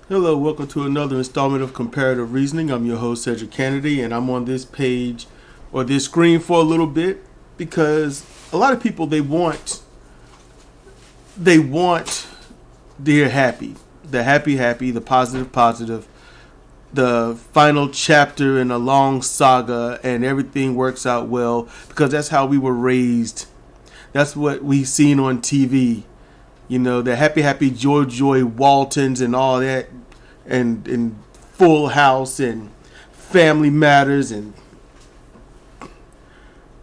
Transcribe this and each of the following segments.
Hello, welcome to another installment of Comparative Reasoning. I'm your host, Sidra Kennedy, and I'm on this page or this screen for a little bit because a lot of people, they want they're happy. The happy, the positive, the final chapter in a long saga, and everything works out well because that's how we were raised. That's what we seen on TV. You know, the happy, joy, Waltons and all that, and Full House and Family Matters and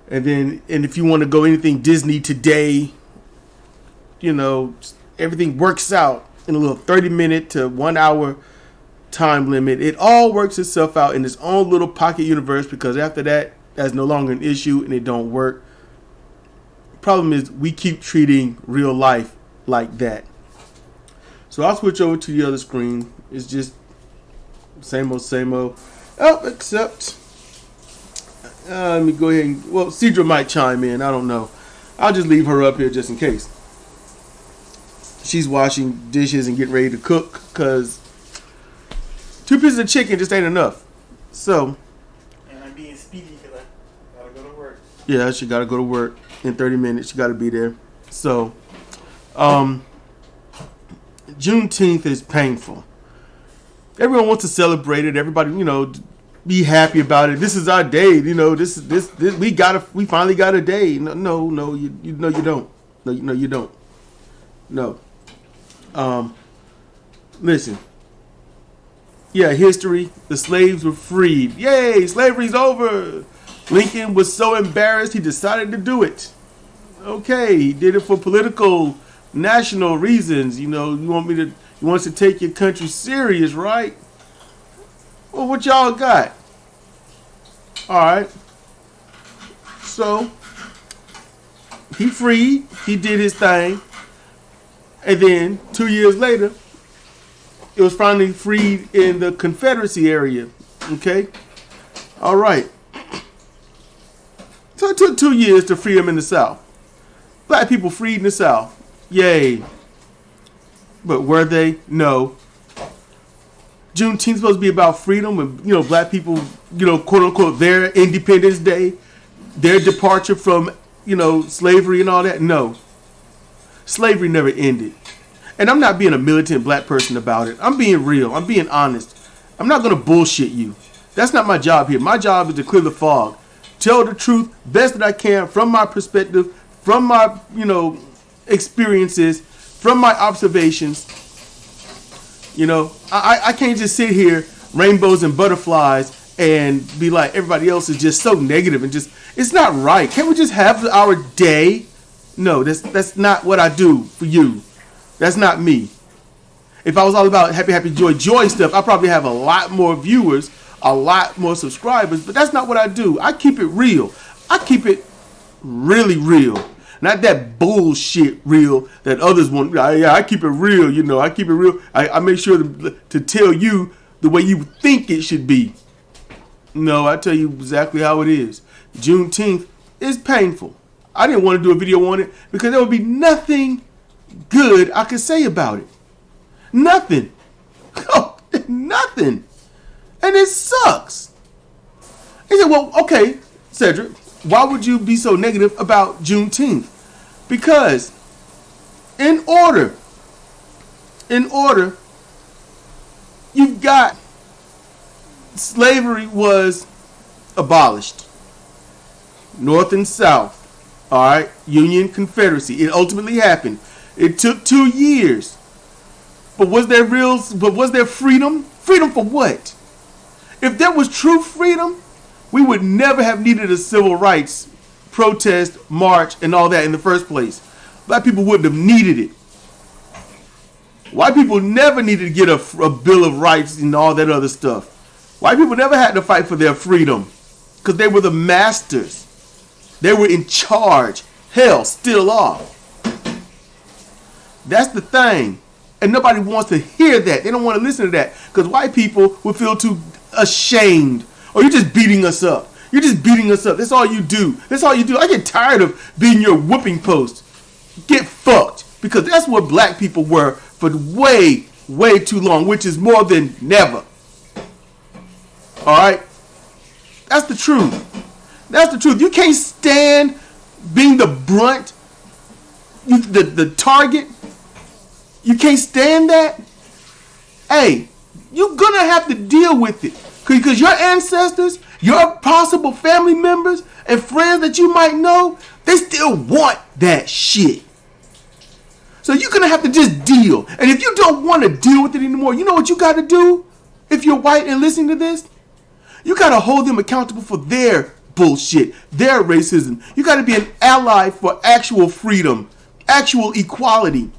if you want to go anything Disney today, you know, everything works out in a little 30-minute to 1 hour time limit. It all works itself out in its own little pocket universe because after that, that's no longer an issue and it don't work. Problem is, we keep treating real life like that. So I'll switch over to the other screen. It's just same old. Oh, except let me go ahead and Sidra might chime in. I don't know. I'll just leave her up here just in case. She's washing dishes and getting ready to cook because 2 pieces of chicken just ain't enough. So. And I'm being speedy because I gotta go to work. Yeah, she gotta go to work in 30 minutes. She gotta be there. So. Juneteenth is painful. Everyone wants to celebrate it. Everybody, be happy about it. This is our day. This we finally got a day. No, you don't. No, you don't. No. Listen. Yeah, history. The slaves were freed. Yay, slavery's over. Lincoln was so embarrassed he decided to do it. Okay, he did it for political, national reasons. You want us to take your country serious, right? Well, what y'all got? All right. So he freed. He did his thing, and then 2 years later, it was finally freed in the Confederacy area. Okay. All right. So it took 2 years to free them in the South. Black people freed in the South. Yay. But were they? No. Juneteenth supposed to be about freedom and, black people, quote unquote, their Independence Day, their departure from, slavery and all that. No. Slavery never ended. And I'm not being a militant black person about it. I'm being real. I'm being honest. I'm not going to bullshit you. That's not my job here. My job is to clear the fog. Tell the truth best that I can from my perspective, from my, experiences, from my observations. I can't just sit here, rainbows and butterflies, and be like everybody else is just so negative and just, it's not right. Can't we just have our day? No, that's not what I do for you. That's not me. If I was all about happy, joy stuff, I probably have a lot more viewers, a lot more subscribers, but that's not what I do. I keep it real. I keep it really real. Not that bullshit real that others want. Yeah, I keep it real, I keep it real. I make sure to tell you the way you think it should be. No, I tell you exactly how it is. Juneteenth is painful. I didn't want to do a video on it because there would be nothing good I could say about it. Nothing. Oh, nothing. And it sucks. He said, well, okay, Cedric, why would you be so negative about Juneteenth? Because in order, you've got slavery was abolished. North and South. All right. Union, Confederacy. It ultimately happened. It took 2 years. But was there freedom? Freedom for what? If there was true freedom, we would never have needed a civil rights protest, march, and all that in the first place. Black people wouldn't have needed it. White people never needed to get a Bill of Rights and all that other stuff. White people never had to fight for their freedom because they were the masters. They were in charge. Hell, still are. That's the thing. And nobody wants to hear that. They don't want to listen to that because white people would feel too ashamed. Or you're just beating us up. You're just beating us up. That's all you do. That's all you do. I get tired of being your whooping post. Get fucked. Because that's what black people were for way, way too long, which is more than never. All right? That's the truth. That's the truth. You can't stand being the brunt, the target. You can't stand that. Hey, you're going to have to deal with it. Because your ancestors, your possible family members, and friends that you might know, they still want that shit. So you're going to have to just deal. And if you don't want to deal with it anymore, you know what you got to do? If you're white and listening to this, you got to hold them accountable for their bullshit, their racism. You got to be an ally for actual freedom, actual equality.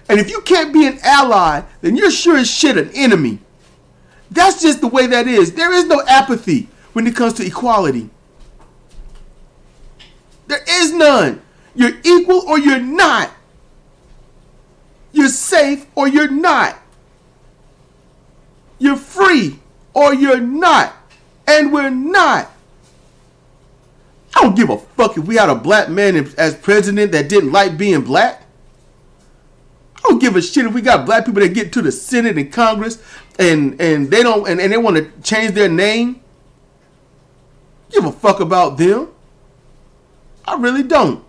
And if you can't be an ally, then you're sure as shit an enemy. That's just the way that is. There is no apathy when it comes to equality. There is none. You're equal or you're not. You're safe or you're not. You're free or you're not. And we're not. I don't give a fuck if we had a black man as president that didn't like being black. I don't give a shit if we got black people that get to the Senate and Congress and they don't and they want to change their name. Give a fuck about them. I really don't.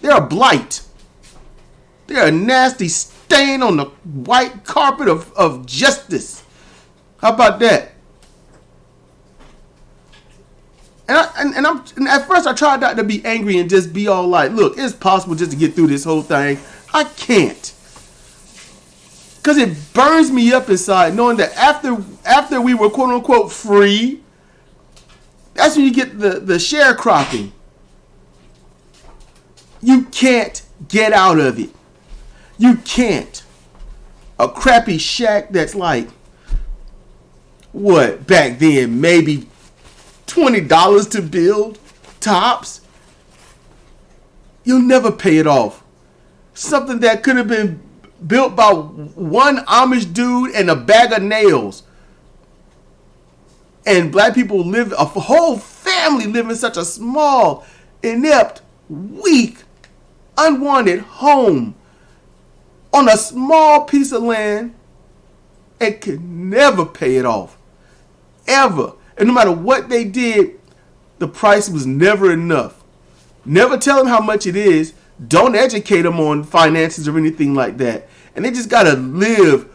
They're a blight. They're a nasty stain on the white carpet of justice. How about that? And at first I tried not to be angry and just be all like, look, it's possible just to get through this whole thing. I can't. Because it burns me up inside knowing that after we were quote unquote free, that's when you get the sharecropping. You can't get out of it. You can't. A crappy shack that's like, what, back then, maybe $20 to build, tops. You'll never pay it off. Something that could have been built by one Amish dude and a bag of nails. And black people live, a whole family live in such a small, inept, weak, unwanted home on a small piece of land and could never pay it off. Ever. And no matter what they did, the price was never enough. Never tell them how much it is. Don't educate them on finances or anything like that. And they just got to live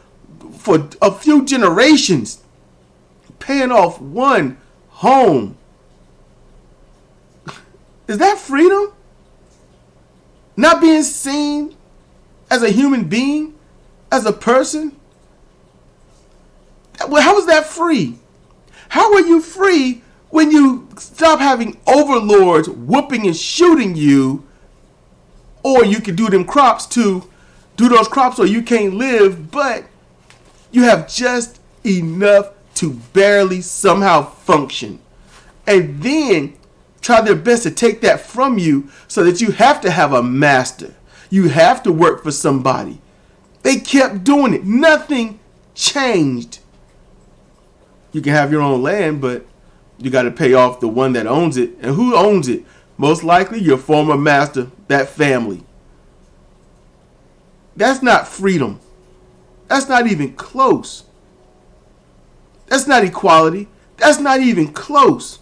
for a few generations paying off one home. Is that freedom? Not being seen as a human being, as a person? Well, how is that free? How are you free when you stop having overlords whooping and shooting you, or you can do them crops to do those crops or you can't live, but you have just enough to barely somehow function. And then try their best to take that from you so that you have to have a master. You have to work for somebody. They kept doing it. Nothing changed. You can have your own land, but you got to pay off the one that owns it. And who owns it? Most likely your former master, that family. That's not freedom. That's not even close. That's not equality. That's not even close.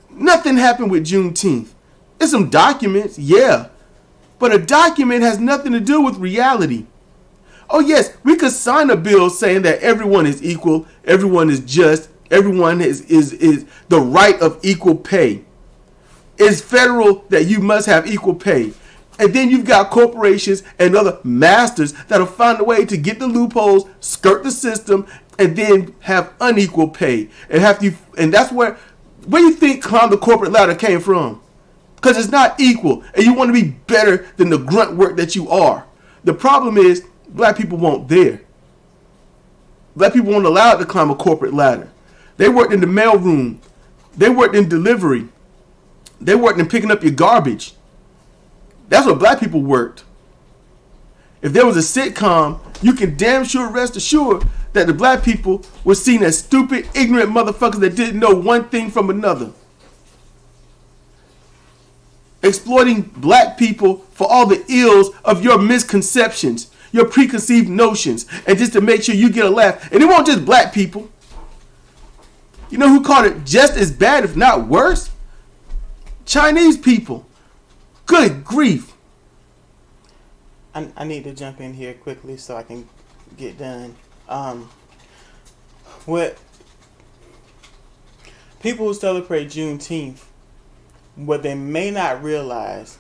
Nothing happened with Juneteenth. There's some documents, yeah. But a document has nothing to do with reality. Oh yes, we could sign a bill saying that everyone is equal, everyone is just, everyone is the right of equal pay. It's federal that you must have equal pay. And then you've got corporations and other masters that'll find a way to get the loopholes, skirt the system, and then have unequal pay. And that's where you think climb the corporate ladder came from. Because it's not equal. And you want to be better than the grunt work that you are. The problem is, black people won't dare. Black people weren't allowed to climb a corporate ladder. They worked in the mailroom. They worked in delivery. They worked in picking up your garbage. That's what black people worked. If there was a sitcom, you can damn sure rest assured that the black people were seen as stupid, ignorant motherfuckers that didn't know one thing from another. Exploiting black people for all the ills of your misconceptions. your preconceived notions, and just to make sure you get a laugh. And it won't just black people. You know who called it just as bad, if not worse? Chinese people. Good grief. I need to jump in here quickly so I can get done. What people who celebrate Juneteenth, what they may not realize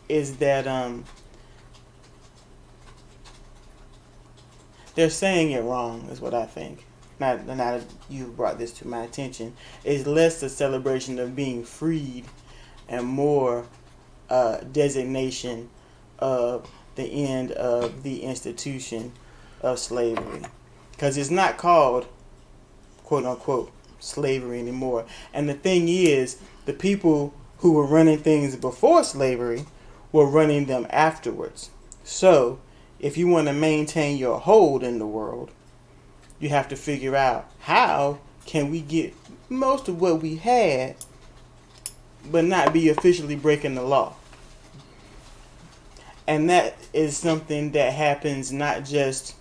is that they're saying it wrong, is what I think. Now that you brought this to my attention, it's less a celebration of being freed and more designation of the end of the institution of slavery. Because it's not called, quote unquote, slavery anymore. And the thing is, the people who were running things before slavery were running them afterwards. So, if you want to maintain your hold in the world, you have to figure out how can we get most of what we had, but not be officially breaking the law. And that is something that happens not just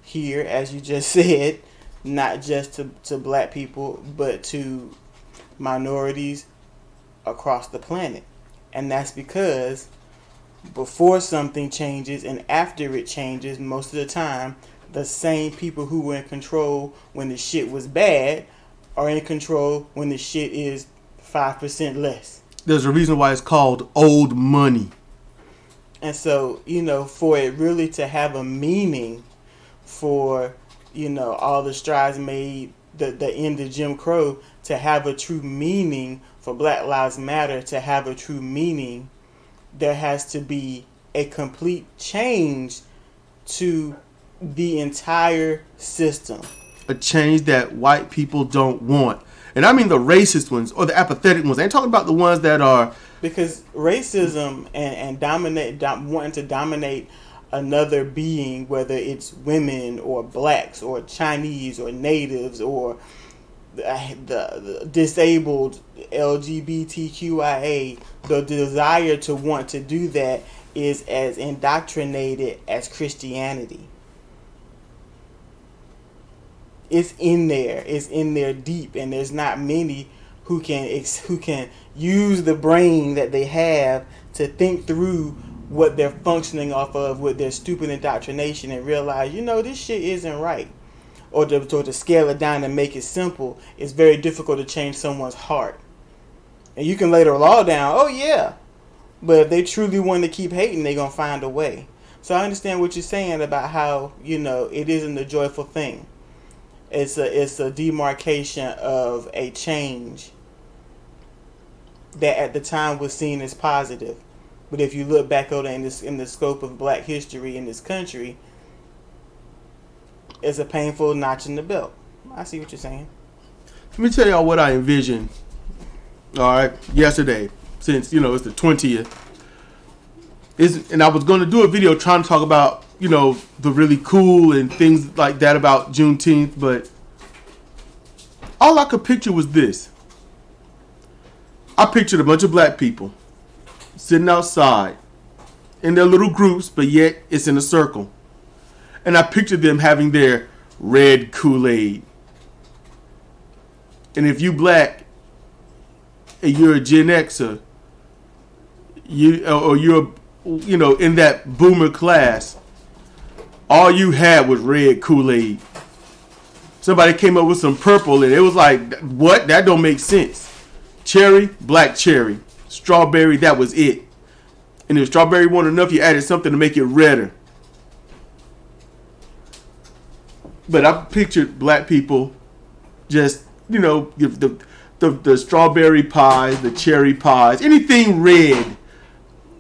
here, as you just said, not just to black people, but to minorities across the planet. And that's because before something changes and after it changes, most of the time, the same people who were in control when the shit was bad are in control when the shit is 5% less. There's a reason why it's called old money. And so, for it really to have a meaning, for, all the strides made, the end of Jim Crow, to have a true meaning, for Black Lives Matter to have a true meaning, there has to be a complete change to the entire system. A change that white people don't want. And I mean the racist ones or the apathetic ones. I ain't talking about the ones that are... Because racism and wanting to dominate another being, whether it's women or blacks or Chinese or natives or the disabled LGBTQIA, the desire to want to do that is as indoctrinated as Christianity. It's in there. It's in there deep, and there's not many who can use the brain that they have to think through what they're functioning off of with their stupid indoctrination and realize, this shit isn't right. Or to scale it down and make it simple, it's very difficult to change someone's heart. And you can lay the law down, oh yeah, but if they truly want to keep hating, they're going to find a way. So I understand what you're saying about how, it isn't a joyful thing. It's a demarcation of a change that at the time was seen as positive. But if you look back over in the scope of black history in this country, it's a painful notch in the belt. I see what you're saying. Let me tell y'all what I envisioned. All right, yesterday, since it's the 20th, and I was going to do a video trying to talk about the really cool and things like that about Juneteenth, but all I could picture was this. I pictured a bunch of black people sitting outside in their little groups, but yet it's in a circle. And I pictured them having their red Kool-Aid. And if you black and you're a Gen Xer, you're in that boomer class, all you had was red Kool-Aid. Somebody came up with some purple and it was like, what? That don't make sense. Cherry, black cherry. Strawberry, that was it. And if strawberry wasn't enough, you added something to make it redder. But I pictured black people just, the strawberry pies, the cherry pies, anything red.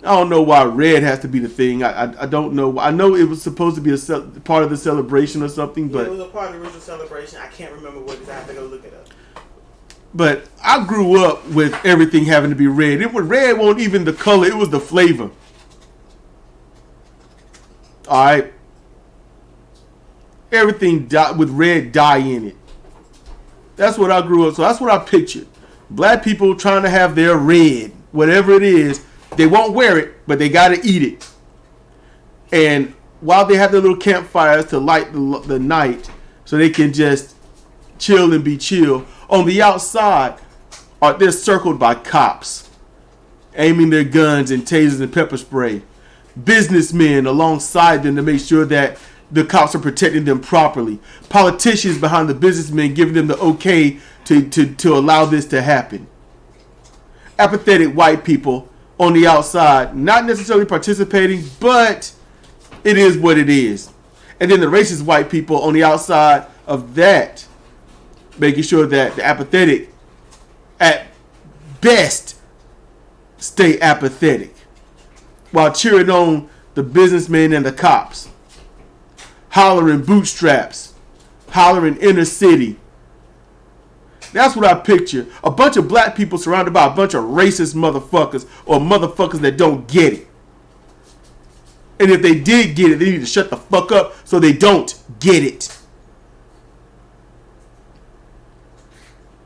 I don't know why red has to be the thing. I don't know. I know it was supposed to be a part of the celebration or something, but it was a part of the original celebration. I can't remember what it is. I have to go look it up. But I grew up with everything having to be red. It was red wasn't even the color; it was the flavor. All right, everything with red dye in it. That's what I grew up. So that's what I pictured. Black people trying to have their red, whatever it is. They won't wear it, but they got to eat it. And while they have their little campfires to light the night so they can just chill and be chill, on the outside, they're circled by cops aiming their guns and tasers and pepper spray. Businessmen alongside them to make sure that the cops are protecting them properly. Politicians behind the businessmen giving them the okay to allow this to happen. Apathetic white people on the outside, not necessarily participating, but it is what it is. And then the racist white people on the outside of that, making sure that the apathetic, at best, stay apathetic, while cheering on the businessmen and the cops, hollering bootstraps, hollering inner city. That's what I picture. A bunch of black people surrounded by a bunch of racist motherfuckers, or motherfuckers that don't get it. And if they did get it, they need to shut the fuck up so they don't get it.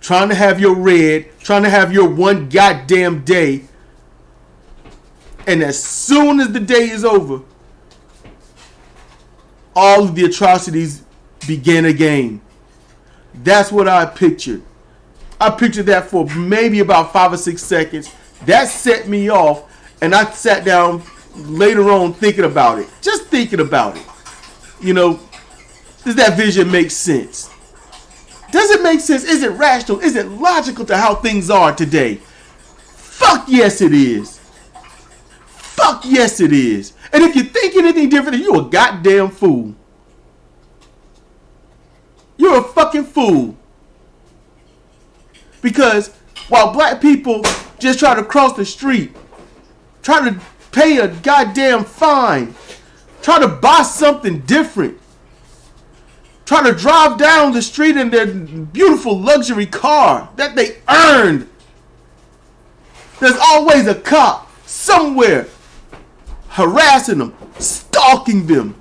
Trying to have your red, trying to have your one goddamn day, and as soon as the day is over, all of the atrocities begin again. That's what I pictured. I pictured that for maybe about 5 or 6 seconds. That set me off, and I sat down later on thinking about it. Just thinking about it. You know, does that vision make sense? Does it make sense? Is it rational? Is it logical to how things are today? Fuck yes it is. Fuck yes it is. And if you think anything different, you're a goddamn fool. You're a fucking fool. Because while black people just try to cross the street, try to pay a goddamn fine, try to buy something different, try to drive down the street in their beautiful luxury car that they earned, there's always a cop somewhere harassing them, stalking them,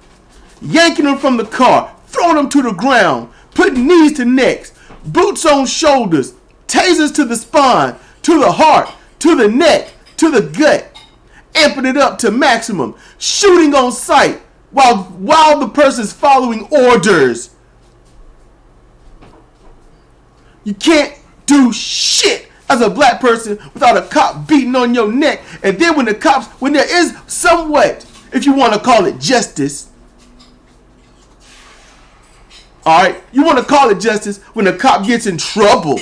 yanking them from the car, throwing them to the ground, putting knees to necks, boots on shoulders, tasers to the spine, to the heart, to the neck, to the gut, amping it up to maximum, shooting on sight while the person's following orders. You can't do shit as a black person without a cop beating on your neck. And then when there is somewhat, if you want to call it justice, alright, you want to call it justice when a cop gets in trouble.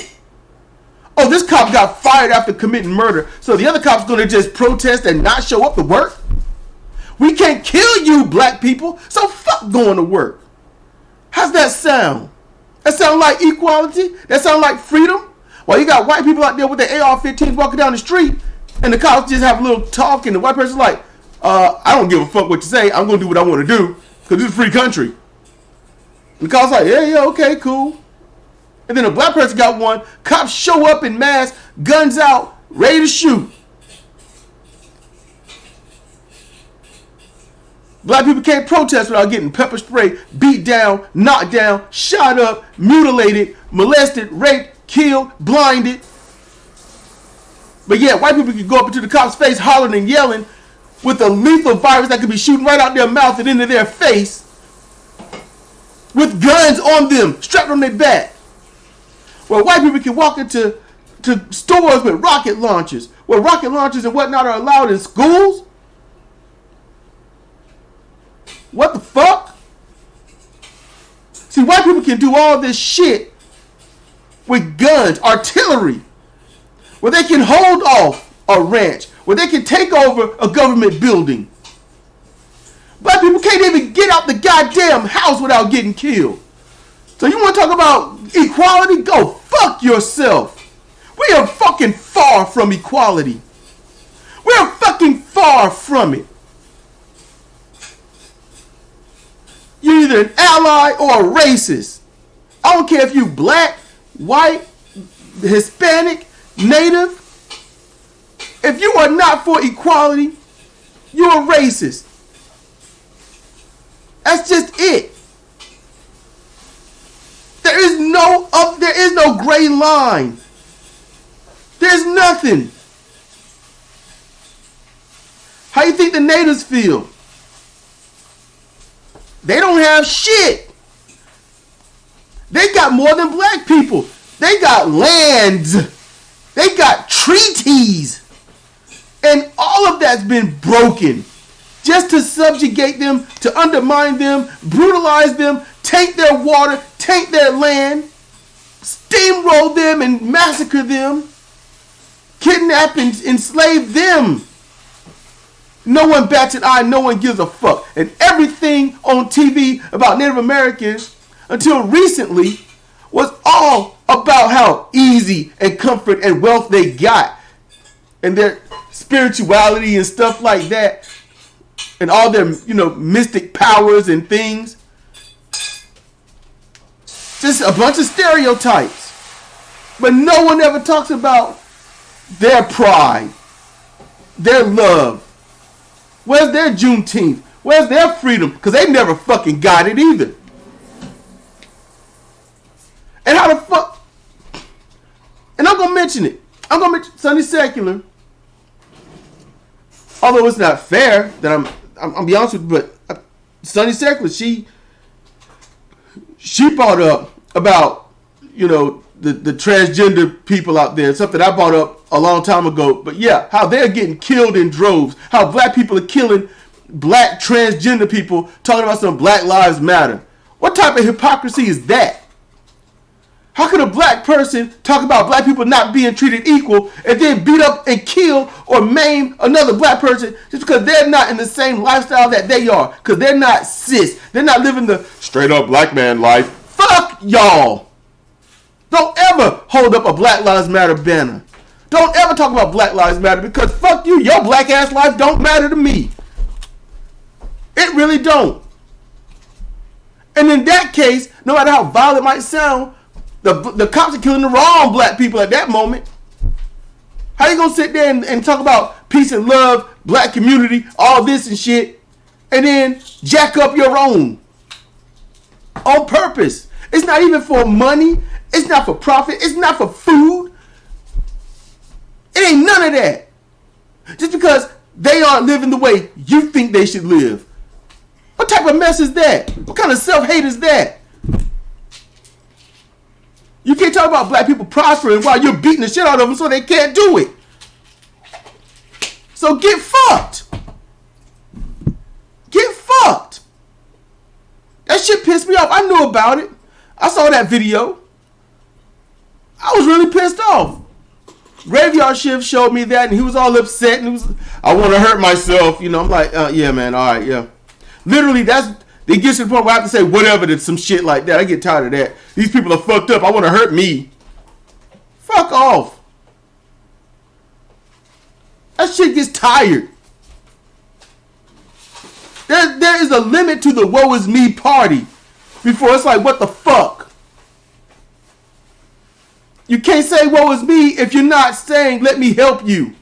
Oh, this cop got fired after committing murder, so the other cop's going to just protest and not show up to work? We can't kill you, black people, so fuck going to work. How's that sound? That sound like equality? That sound like freedom? Well, you got white people out there with their AR-15s walking down the street, and the cops just have a little talk, and the white person's like, I don't give a fuck what you say. I'm going to do what I want to do, because this is a free country. And the cop's like, yeah, okay, cool. And then a black person got one. Cops show up in mass, guns out, ready to shoot. Black people can't protest without getting pepper spray, beat down, knocked down, shot up, mutilated, molested, raped, killed, blinded. But yeah, white people can go up into the cop's face hollering and yelling with a lethal virus that could be shooting right out their mouth and into their face, with guns on them, strapped on their back. Where white people can walk into stores with rocket launchers, where rocket launchers and whatnot are allowed in schools. What the fuck? See, white people can do all this shit with guns, artillery, where they can hold off a ranch, where they can take over a government building. Black people can't even get out the goddamn house without getting killed. So you want to talk about equality? Go fuck yourself. We are fucking far from equality. We are fucking far from it. You're either an ally or a racist. I don't care if you black, white, Hispanic, native. If you are not for equality, you're a racist. That's just it. There is no gray line. There's nothing. How you think the natives feel? They don't have shit. They got more than black people. They got lands. They got treaties. And all of that's been broken just to subjugate them, to undermine them, brutalize them, take their water, take their land, steamroll them and massacre them, kidnap and enslave them. No one bats an eye, no one gives a fuck. And everything on TV about Native Americans until recently was all about how easy and comfort and wealth they got and their spirituality and stuff like that and all their, mystic powers and things. Just a bunch of stereotypes. But no one ever talks about their pride, their love. Where's their Juneteenth? Where's their freedom? Because they never fucking got it either. And how the fuck? And I'm going to mention it. I'm going to mention Sunday Secular. Although it's not fair that I'm be honest with you, but Sunday Secular, she brought up about, the transgender people out there. Something I brought up a long time ago. But yeah, how they're getting killed in droves. How black people are killing black transgender people, talking about some Black Lives Matter. What type of hypocrisy is that? How could a black person talk about black people not being treated equal and then beat up and kill or maim another black person just because they're not in the same lifestyle that they are? Because they're not cis. They're not living the straight up black man life. Fuck y'all. Don't ever hold up a Black Lives Matter banner. Don't ever talk about Black Lives Matter because fuck you. Your black ass life don't matter to me. It really don't. And in that case, no matter how violent it might sound, the cops are killing the wrong black people at that moment. How you gonna sit there and talk about peace and love, black community, all this and shit, and then jack up your own on purpose? It's not even for money. It's not for profit. It's not for food. It ain't none of that. Just because they aren't living the way you think they should live. What type of mess is that? What kind of self-hate is that? You can't talk about black people prospering while you're beating the shit out of them so they can't do it. So get fucked. Get fucked. That shit pissed me off. I knew about it. I saw that video. I was really pissed off. Graveyard Shift showed me that and he was all upset and he was, I want to hurt myself. I'm like, yeah, man. All right, yeah. Literally, it gets to the point where I have to say whatever to some shit like that. I get tired of that. These people are fucked up. I want to hurt me. Fuck off. That shit gets tired. There is a limit to the woe is me party before it's like, what the fuck? You can't say woe is me if you're not saying let me help you.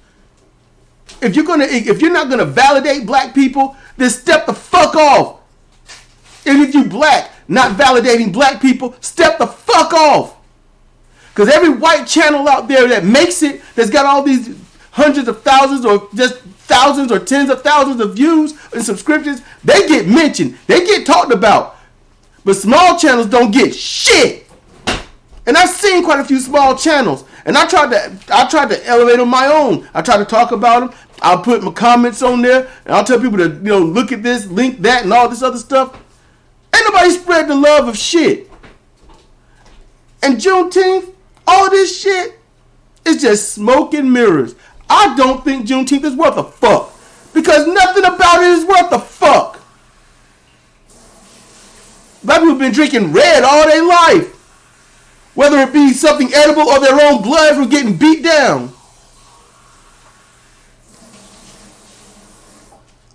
If you're not gonna validate black people, then step the fuck off. And if you black, not validating black people, step the fuck off. Because every white channel out there that makes it, that's got all these hundreds of thousands or just thousands or tens of thousands of views and subscriptions, they get mentioned. They get talked about. But small channels don't get shit. And I've seen quite a few small channels. And I tried to elevate on my own. I tried to talk about them. I'll put my comments on there. And I'll tell people to look at this, link that, and all this other stuff. Ain't nobody spread the love of shit. And Juneteenth, all this shit is just smoke and mirrors. I don't think Juneteenth is worth a fuck. Because nothing about it is worth a fuck. Black people have been drinking red all their life. Whether it be something edible or their own blood from getting beat down.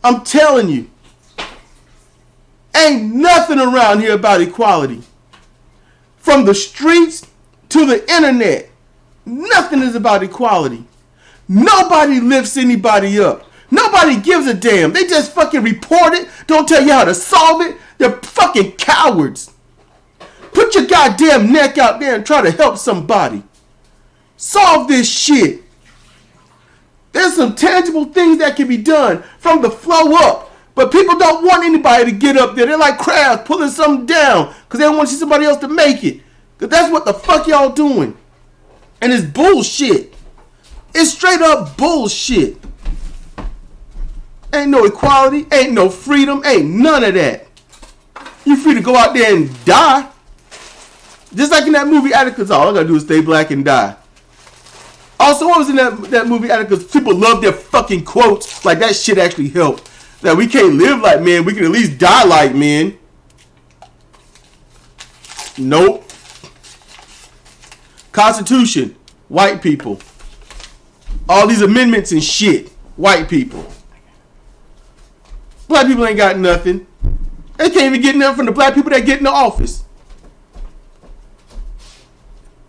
I'm telling you. Ain't nothing around here about equality. From the streets to the internet, nothing is about equality. Nobody lifts anybody up. Nobody gives a damn. They just fucking report it, don't tell you how to solve it. They're fucking cowards. Put your goddamn neck out there and try to help somebody. Solve this shit. There's some tangible things that can be done from the flow up. But people don't want anybody to get up there. They're like crabs pulling something down because they don't want to see somebody else to make it. Because that's what the fuck y'all doing. And it's bullshit. It's straight up bullshit. Ain't no equality. Ain't no freedom. Ain't none of that. You free to go out there and die. Just like in that movie Atticus. All I gotta do is stay black and die. Also, what was in that movie Atticus? People love their fucking quotes. Like that shit actually helped. That we can't live like men. We can at least die like men. Nope. Constitution. White people. All these amendments and shit. White people. Black people ain't got nothing. They can't even get nothing from the black people that get in the office.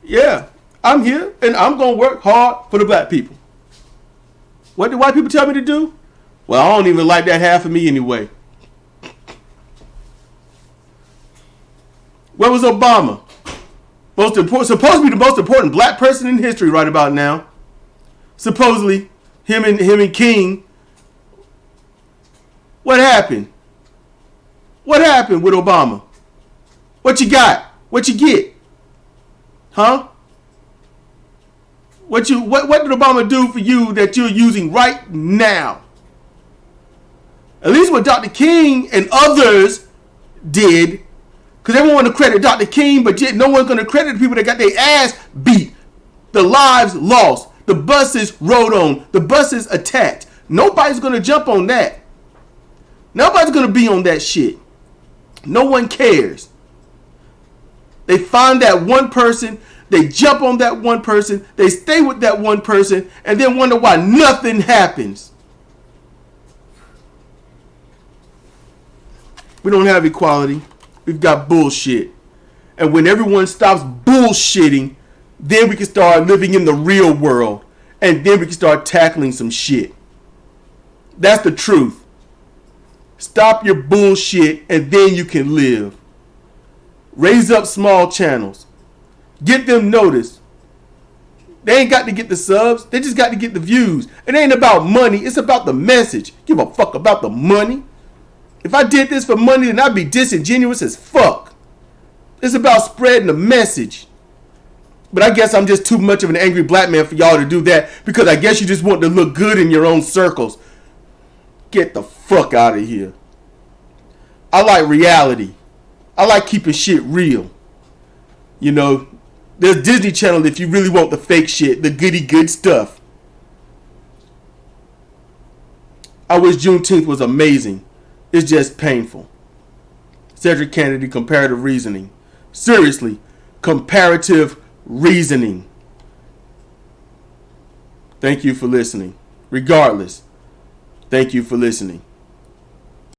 Yeah, I'm here and I'm going to work hard for the black people. What do white people tell me to do? Well, I don't even like that half of me anyway. Where was Obama? Supposed to be the most important black person in history right about now. Supposedly, him and King. What happened? What happened with Obama? What you got? What you get? Huh? What did Obama do for you that you're using right now? At least what Dr. King and others did, because everyone want to credit Dr. King, but yet no one's going to credit the people that got their ass beat, the lives lost, the buses rode on, the buses attacked. Nobody's going to jump on that. Nobody's going to be on that shit. No one cares. They find that one person, they jump on that one person, they stay with that one person, and then wonder why nothing happens. We don't have equality. We've got bullshit. And when everyone stops bullshitting, then we can start living in the real world. And then we can start tackling some shit. That's the truth. Stop your bullshit and then you can live. Raise up small channels. Get them noticed. They ain't got to get the subs. They just got to get the views. It ain't about money. It's about the message. Give a fuck about the money. If I did this for money, then I'd be disingenuous as fuck. It's about spreading the message. But I guess I'm just too much of an angry black man for y'all to do that, because I guess you just want to look good in your own circles. Get the fuck out of here. I like reality. I like keeping shit real. You know, there's Disney Channel if you really want the fake shit, the goody good stuff. I wish Juneteenth was amazing. It's just painful. Cedric Kennedy, Comparative Reasoning. Seriously, comparative reasoning. Thank you for listening. Regardless, thank you for listening.